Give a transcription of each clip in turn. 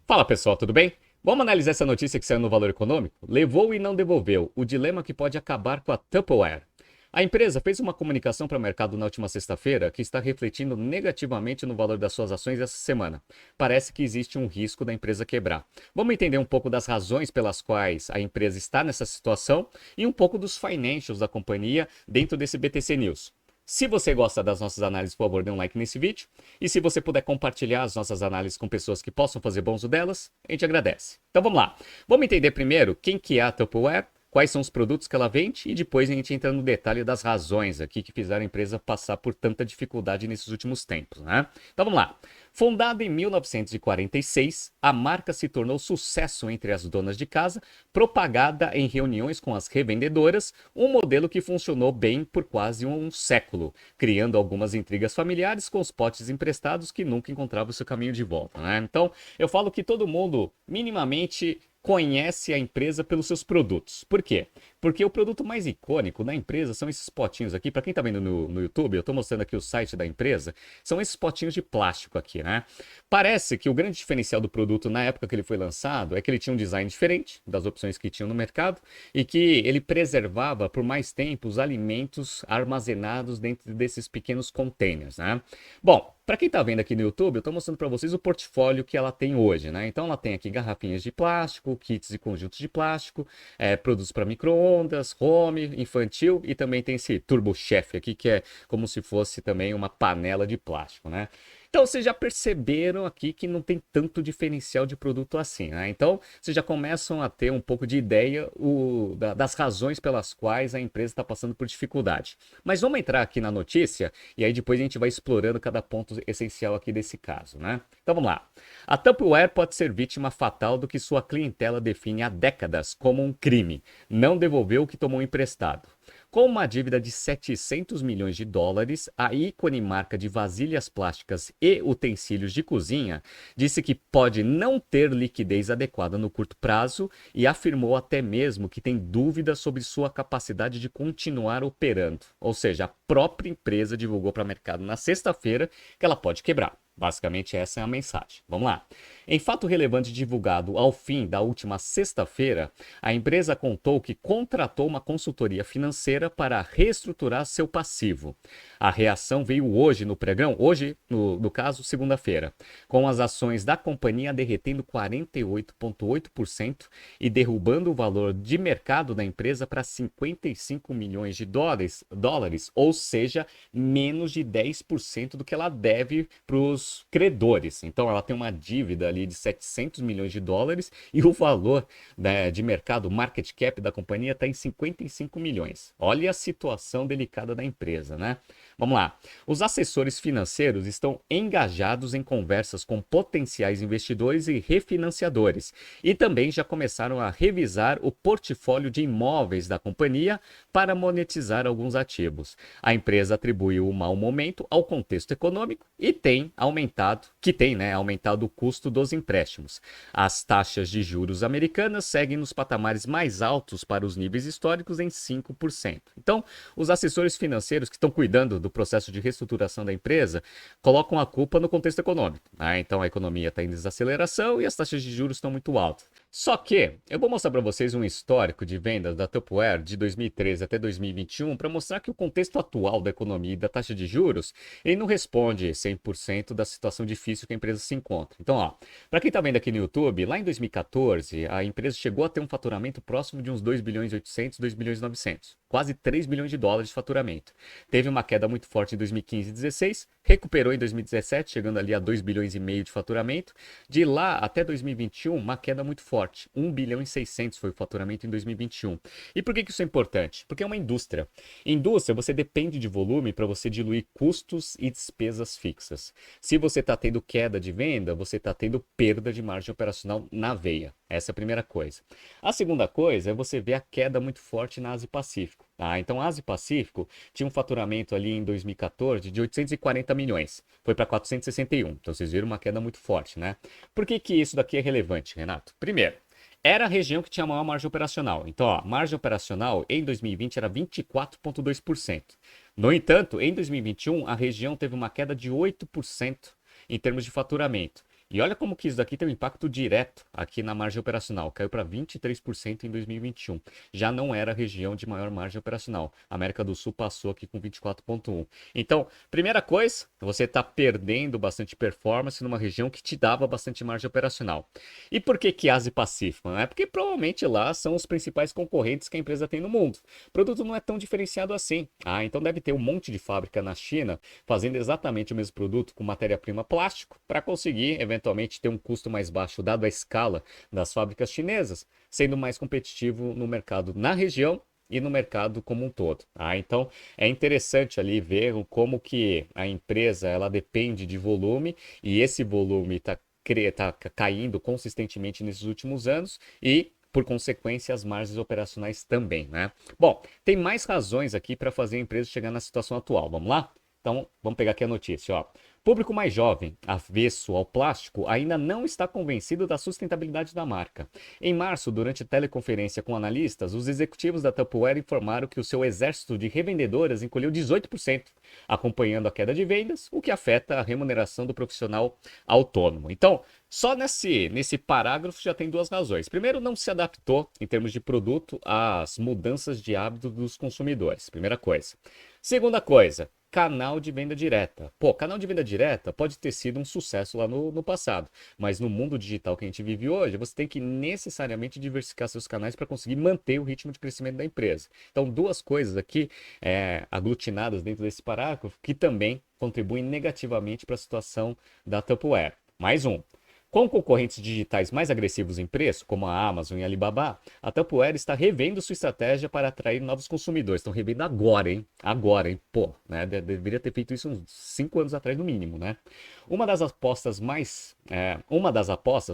Fala pessoal, tudo bem? Vamos analisar essa notícia que saiu no Valor Econômico? Levou e não devolveu. O dilema que pode acabar com a Tupperware. A empresa fez uma comunicação para o mercado na última sexta-feira que está refletindo negativamente no valor das suas ações essa semana. Parece que existe um risco da empresa quebrar. Vamos entender um pouco das razões pelas quais a empresa está nessa situação e um pouco dos financials da companhia dentro desse BTC News. Se você gosta das nossas análises, por favor, dê um like nesse vídeo. E se você puder compartilhar as nossas análises com pessoas que possam fazer bom uso delas, a gente agradece. Então vamos lá. Vamos entender primeiro quem que é a Tupperware, quais são os produtos que ela vende e depois a gente entra no detalhe das razões aqui que fizeram a empresa passar por tanta dificuldade nesses últimos tempos, né? Então vamos lá. Fundada em 1946, a marca se tornou sucesso entre as donas de casa, propagada em reuniões com as revendedoras, um modelo que funcionou bem por quase um século, criando algumas intrigas familiares com os potes emprestados que nunca encontravam seu caminho de volta, né? Então, eu falo que todo mundo minimamente conhece a empresa pelos seus produtos. Por quê? Porque o produto mais icônico da empresa são esses potinhos aqui. Para quem está vendo no YouTube, eu estou mostrando aqui o site da empresa. São esses potinhos de plástico aqui, né? Parece que o grande diferencial do produto na época que ele foi lançado é que ele tinha um design diferente das opções que tinham no mercado e que ele preservava por mais tempo os alimentos armazenados dentro desses pequenos containers, né? Bom, para quem está vendo aqui no YouTube, eu estou mostrando para vocês o portfólio que ela tem hoje, né? Então ela tem aqui garrafinhas de plástico, kits e conjuntos de plástico, produtos para micro-ondas, home, infantil e também tem esse Turbo Chef aqui que é como se fosse também uma panela de plástico, né? Então vocês já perceberam aqui que não tem tanto diferencial de produto assim, né? Então vocês já começam a ter um pouco de ideia das razões pelas quais a empresa está passando por dificuldade. Mas vamos entrar aqui na notícia e aí depois a gente vai explorando cada ponto essencial aqui desse caso, né? Então vamos lá. A Tupperware pode ser vítima fatal do que sua clientela define há décadas como um crime. Não devolveu o que tomou emprestado. Com uma dívida de 700 milhões de dólares, a ícone marca de vasilhas plásticas e utensílios de cozinha disse que pode não ter liquidez adequada no curto prazo e afirmou até mesmo que tem dúvidas sobre sua capacidade de continuar operando. Ou seja, a própria empresa divulgou para o mercado na sexta-feira que ela pode quebrar. Basicamente, essa é a mensagem. Vamos lá. Em fato relevante divulgado ao fim da última sexta-feira, a empresa contou que contratou uma consultoria financeira para reestruturar seu passivo. A reação veio hoje no pregão, hoje, no caso, segunda-feira, com as ações da companhia derretendo 48,8% e derrubando o valor de mercado da empresa para 55 milhões de dólares, ou seja, menos de 10% do que ela deve para os credores. Então ela tem uma dívida ali de 700 milhões de dólares e o valor, né, de mercado, market cap da companhia está em 55 milhões. Olha a situação delicada da empresa, né? Vamos lá. Os assessores financeiros estão engajados em conversas com potenciais investidores e refinanciadores e também já começaram a revisar o portfólio de imóveis da companhia para monetizar alguns ativos. A empresa atribuiu o mau momento ao contexto econômico e tem aumentado o custo dos empréstimos. As taxas de juros americanas seguem nos patamares mais altos para os níveis históricos em 5%. Então, os assessores financeiros que estão cuidando do processo de reestruturação da empresa colocam a culpa no contexto econômico, né? Então, a economia está em desaceleração e as taxas de juros estão muito altas. Só que eu vou mostrar para vocês um histórico de vendas da Tupperware de 2013 até 2021 para mostrar que o contexto atual da economia e da taxa de juros ele não responde 100% da situação difícil que a empresa se encontra. Então, ó, para quem está vendo aqui no YouTube, lá em 2014 a empresa chegou a ter um faturamento próximo de uns 2 bilhões e 800, 2 bilhões e 900, quase 3 bilhões de dólares de faturamento. Teve uma queda muito forte em 2015 e 2016, recuperou em 2017, chegando ali a 2 bilhões e meio de faturamento. De lá até 2021, uma queda muito forte, 1 bilhão e 600 foi o faturamento em 2021. E por que isso é importante? Porque é uma indústria. Indústria, você depende de volume para você diluir custos e despesas fixas. Se você está tendo queda de venda, você está tendo perda de margem operacional na veia. Essa é a primeira coisa. A segunda coisa é você ver a queda muito forte na Ásia e Pacífico. Tá? Então, a Ásia e Pacífico tinha um faturamento ali em 2014 de 840 milhões. Foi para 461. Então, vocês viram uma queda muito forte, né? Por que isso daqui é relevante, Renato? Primeiro, era a região que tinha a maior margem operacional. Então, ó, margem operacional em 2020 era 24,2%. No entanto, em 2021, a região teve uma queda de 8% em termos de faturamento. E olha como que isso daqui tem um impacto direto aqui na margem operacional. Caiu para 23% em 2021. Já não era a região de maior margem operacional. A América do Sul passou aqui com 24,1%. Então, primeira coisa, você está perdendo bastante performance numa região que te dava bastante margem operacional. E por que Ásia e Pacífico? É porque provavelmente lá são os principais concorrentes que a empresa tem no mundo. O produto não é tão diferenciado assim. Então deve ter um monte de fábrica na China fazendo exatamente o mesmo produto com matéria-prima plástico para conseguir eventualmente ter um custo mais baixo dado a escala das fábricas chinesas, sendo mais competitivo no mercado na região e no mercado como um todo. Então é interessante ali ver como que a empresa ela depende de volume e esse volume está caindo consistentemente nesses últimos anos e por consequência, as margens operacionais também, né? Bom, tem mais razões aqui para fazer a empresa chegar na situação atual. Vamos lá? Então, vamos pegar aqui a notícia, ó. Público mais jovem, avesso ao plástico, ainda não está convencido da sustentabilidade da marca. Em março, durante teleconferência com analistas, os executivos da Tupperware informaram que o seu exército de revendedoras encolheu 18%, acompanhando a queda de vendas, o que afeta a remuneração do profissional autônomo. Então, só nesse parágrafo já tem duas razões. Primeiro, não se adaptou, em termos de produto, às mudanças de hábito dos consumidores. Primeira coisa. Segunda coisa, canal de venda direta. Pô, canal de venda direta pode ter sido um sucesso lá no passado, mas no mundo digital que a gente vive hoje, você tem que necessariamente diversificar seus canais para conseguir manter o ritmo de crescimento da empresa. Então, duas coisas aqui aglutinadas dentro desse parágrafo que também contribuem negativamente para a situação da Tupperware. Mais um. Com concorrentes digitais mais agressivos em preço, como a Amazon e a Alibaba, a Tupperware está revendo sua estratégia para atrair novos consumidores. Estão revendo agora, hein? Agora, hein? Pô, né? Deveria ter feito isso uns 5 anos atrás, no mínimo, né? Uma das apostas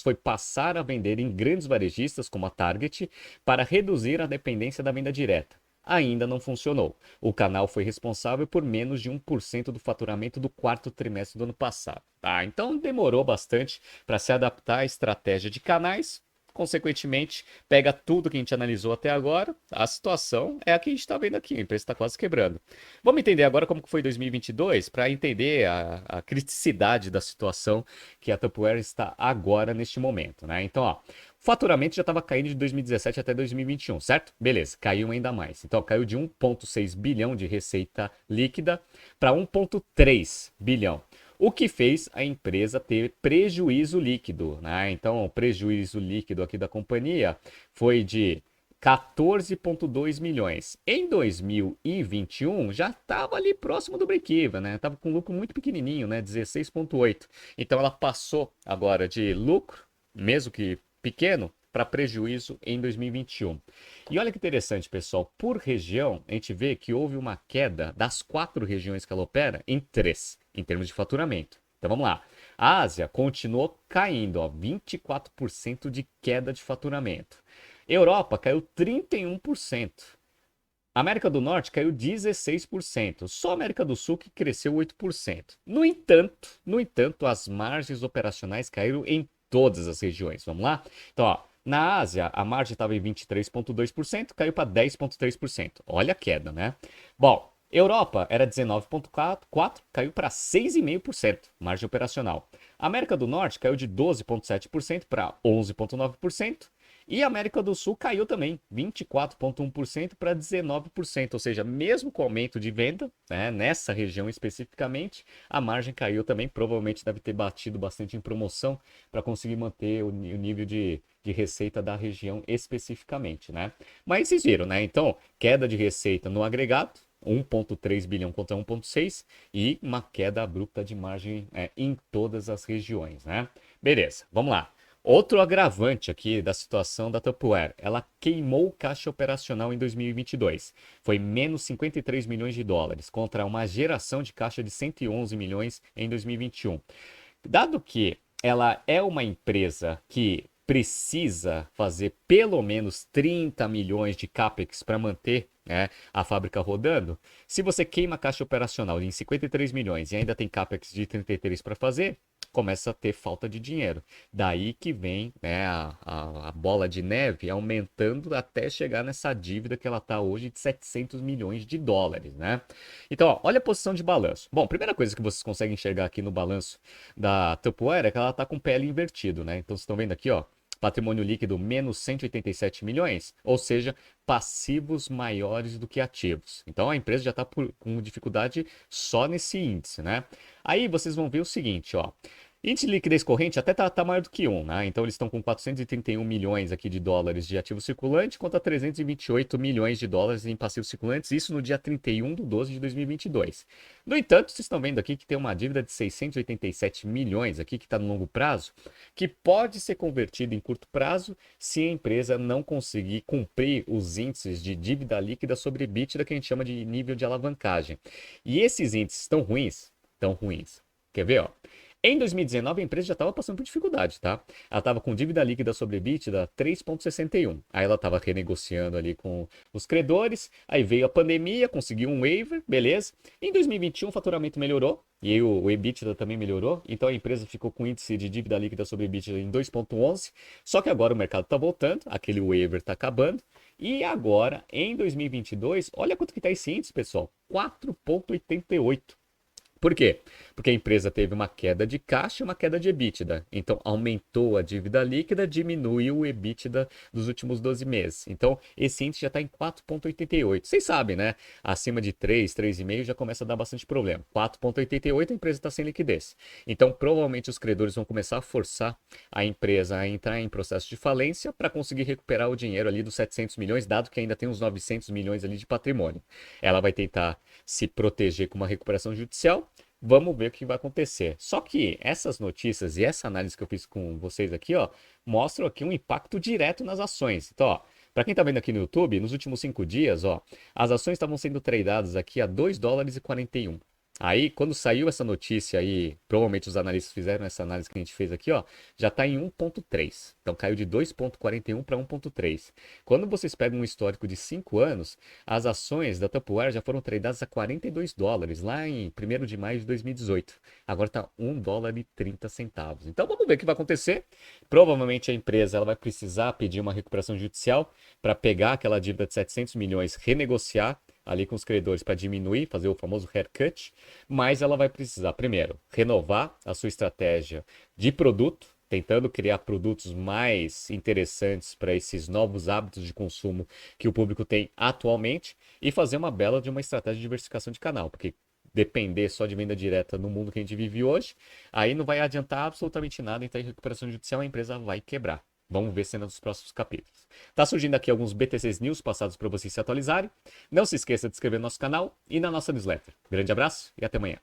foi passar a vender em grandes varejistas, como a Target, para reduzir a dependência da venda direta. Ainda não funcionou. O canal foi responsável por menos de 1% do faturamento do quarto trimestre do ano passado. Então demorou bastante para se adaptar à estratégia de canais. Consequentemente, pega tudo que a gente analisou até agora, a situação é a que a gente está vendo aqui, a empresa está quase quebrando. Vamos entender agora como que foi 2022 para entender a criticidade da situação que a Tupperware está agora neste momento, né? Então, ó, o faturamento já estava caindo de 2017 até 2021, certo? Beleza, caiu ainda mais. Então, caiu de 1,6 bilhão de receita líquida para 1,3 bilhão. O que fez a empresa ter prejuízo líquido, né? Então, o prejuízo líquido aqui da companhia foi de 14,2 milhões. Em 2021 já estava ali próximo do break-even, né? Tava com lucro muito pequenininho, né? 16,8. Então ela passou agora de lucro, mesmo que pequeno, para prejuízo em 2021. E olha que interessante, pessoal, por região, a gente vê que houve uma queda das 4 regiões que ela opera em 3, em termos de faturamento. Então vamos lá. A Ásia continuou caindo, ó, 24% de queda de faturamento. Europa caiu 31%. América do Norte caiu 16%. Só a América do Sul que cresceu 8%. No entanto, as margens operacionais caíram em todas as regiões. Vamos lá? Então, ó, na Ásia, a margem estava em 23,2%, caiu para 10,3%. Olha a queda, né? Bom, Europa era 19,4%, caiu para 6,5%, margem operacional. América do Norte caiu de 12,7% para 11,9%. E a América do Sul caiu também, 24,1% para 19%, ou seja, mesmo com o aumento de venda, né, nessa região especificamente, a margem caiu também, provavelmente deve ter batido bastante em promoção para conseguir manter o nível de receita da região especificamente, né? Mas vocês viram, né? Então, queda de receita no agregado, 1,3 bilhão contra 1,6 e uma queda abrupta de margem em todas as regiões, né? Beleza, vamos lá. Outro agravante aqui da situação da Tupperware, ela queimou caixa operacional em 2022. Foi menos 53 milhões de dólares, contra uma geração de caixa de 111 milhões em 2021. Dado que ela é uma empresa que precisa fazer pelo menos 30 milhões de CAPEX para manter a fábrica rodando, se você queima a caixa operacional em 53 milhões e ainda tem CAPEX de 33 para fazer, começa a ter falta de dinheiro. Daí que vem, né, a bola de neve aumentando até chegar nessa dívida que ela está hoje de 700 milhões de dólares, né? Então, ó, olha a posição de balanço. Bom, primeira coisa que vocês conseguem enxergar aqui no balanço da Tupperware é que ela está com o PL invertido, né? Então, vocês estão vendo aqui, ó, patrimônio líquido menos 187 milhões, ou seja, passivos maiores do que ativos. Então a empresa já está com dificuldade só nesse índice, né? Aí vocês vão ver o seguinte, ó. Índice de liquidez corrente até tá maior do que 1, né? Então eles estão com 431 milhões aqui de dólares de ativo circulante contra 328 milhões de dólares em passivos circulantes, isso no dia 31 de 12 de 2022. No entanto, vocês estão vendo aqui que tem uma dívida de 687 milhões aqui que está no longo prazo, que pode ser convertida em curto prazo se a empresa não conseguir cumprir os índices de dívida líquida sobre EBITDA que a gente chama de nível de alavancagem. E esses índices estão ruins? Estão ruins. Quer ver, ó? Em 2019, a empresa já estava passando por dificuldade, tá? Ela estava com dívida líquida sobre EBITDA 3,61. Aí ela estava renegociando ali com os credores, aí veio a pandemia, conseguiu um waiver, beleza. Em 2021, o faturamento melhorou, e aí o EBITDA também melhorou, então a empresa ficou com índice de dívida líquida sobre EBITDA em 2,11. Só que agora o mercado está voltando, aquele waiver está acabando, e agora, em 2022, olha quanto que está esse índice, pessoal, 4,88. Por quê? Porque a empresa teve uma queda de caixa e uma queda de EBITDA. Então, aumentou a dívida líquida, diminuiu o EBITDA dos últimos 12 meses. Então, esse índice já está em 4,88. Vocês sabem, né? Acima de 3, 3,5 já começa a dar bastante problema. 4,88 a empresa está sem liquidez. Então, provavelmente os credores vão começar a forçar a empresa a entrar em processo de falência para conseguir recuperar o dinheiro ali dos 700 milhões, dado que ainda tem uns 900 milhões ali de patrimônio. Ela vai tentar se proteger com uma recuperação judicial. Vamos ver o que vai acontecer. Só que essas notícias e essa análise que eu fiz com vocês aqui, ó, mostram aqui um impacto direto nas ações. Então, ó, para quem está vendo aqui no YouTube, nos últimos 5 dias, ó, as ações estavam sendo tradeadas aqui a 2 dólares e 41. Aí, quando saiu essa notícia aí, provavelmente os analistas fizeram essa análise que a gente fez aqui, ó, já está em 1,3. Então, caiu de 2,41 para 1,3. Quando vocês pegam um histórico de 5 anos, as ações da Tupperware já foram tradeadas a 42 dólares, lá em 1º de maio de 2018. Agora está 1 dólar e 30 centavos. Então, vamos ver o que vai acontecer. Provavelmente a empresa ela vai precisar pedir uma recuperação judicial para pegar aquela dívida de 700 milhões, renegociar ali com os credores para diminuir, fazer o famoso haircut, mas ela vai precisar, primeiro, renovar a sua estratégia de produto, tentando criar produtos mais interessantes para esses novos hábitos de consumo que o público tem atualmente e fazer uma bela de uma estratégia de diversificação de canal, porque depender só de venda direta no mundo que a gente vive hoje, aí não vai adiantar absolutamente nada, então em recuperação judicial a empresa vai quebrar. Vamos ver cena dos próximos capítulos. Tá surgindo aqui alguns BTCs News passados para vocês se atualizarem. Não se esqueça de se inscrever no nosso canal e na nossa newsletter. Grande abraço e até amanhã.